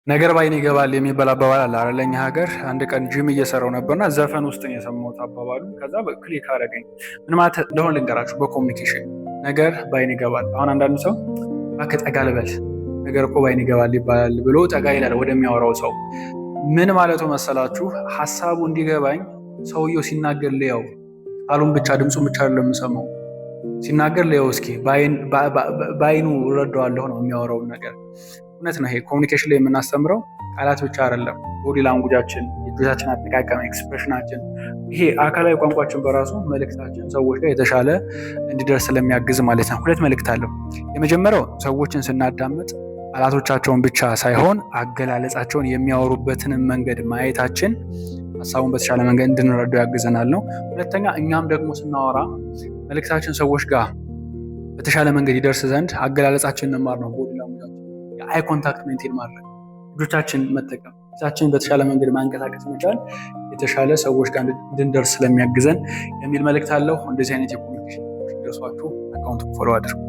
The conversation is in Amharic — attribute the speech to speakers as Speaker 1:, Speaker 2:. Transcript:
Speaker 1: ነገር ባይን ይገባል የሚባል አባባል አለ አይደል? እኛ ሀገር አንድ ቀን ጂም እየሰራው ነበርና ዘፈን ውስጥ ነው የሰማሁት አባባሉ። ከዛ ክሊክ አደረገኝ። ምን ማለት እንደሆነ ልንገራችሁ። በኮሚኒኬሽን ነገር ባይን ይገባል። አሁን አንዳንድ ሰው እባክህ ጠጋ ልበል ነገር እኮ ባይን ይገባል ይባላል ብሎ ጠጋ ይላል ወደሚያወራው ሰው። ምን ማለቱ መሰላችሁ? ሀሳቡ እንዲገባኝ ሰውየው ሲናገር ልየው፣ ቃሉን ብቻ ድምፁን ብቻ አይደለም የምሰማው፣ ሲናገር ልየው እስኪ ባይኑ እረዳዋለሁ ነው የሚያወራውን ነገር። እውነት ነው። ይሄ ኮሚኒኬሽን ላይ የምናስተምረው ቃላት ብቻ አይደለም። ቦዲ ላንጉጃችን፣ የእጆቻችን አጠቃቀም፣ ኤክስፕሬሽናችን፣ ይሄ አካላዊ ቋንቋችን በራሱ መልእክታችን ሰዎች ጋር የተሻለ እንዲደርስ ስለሚያግዝ ማለት ነው። ሁለት መልእክት አለው። የመጀመሪያው ሰዎችን ስናዳምጥ ቃላቶቻቸውን ብቻ ሳይሆን አገላለጻቸውን የሚያወሩበትን መንገድ ማየታችን ሀሳቡን በተሻለ መንገድ እንድንረዳው ያግዘናል ነው። ሁለተኛ እኛም ደግሞ ስናወራ መልእክታችን ሰዎች ጋር በተሻለ መንገድ ይደርስ ዘንድ አገላለጻችን እንማር ነው። ቦዲ ላንጉጃችን የአይ ኮንታክት ሜንቴን ማድረግ፣ እጆቻችን መጠቀም፣ እጃችንን በተሻለ መንገድ ማንቀሳቀስ መቻል የተሻለ ሰዎች ጋር እንድንደርስ ስለሚያግዘን የሚል መልእክት አለው። እንደዚህ አይነት የኮሚኒኬሽን ደርሷችሁ አካውንቱን ፎሎ አድርጉ።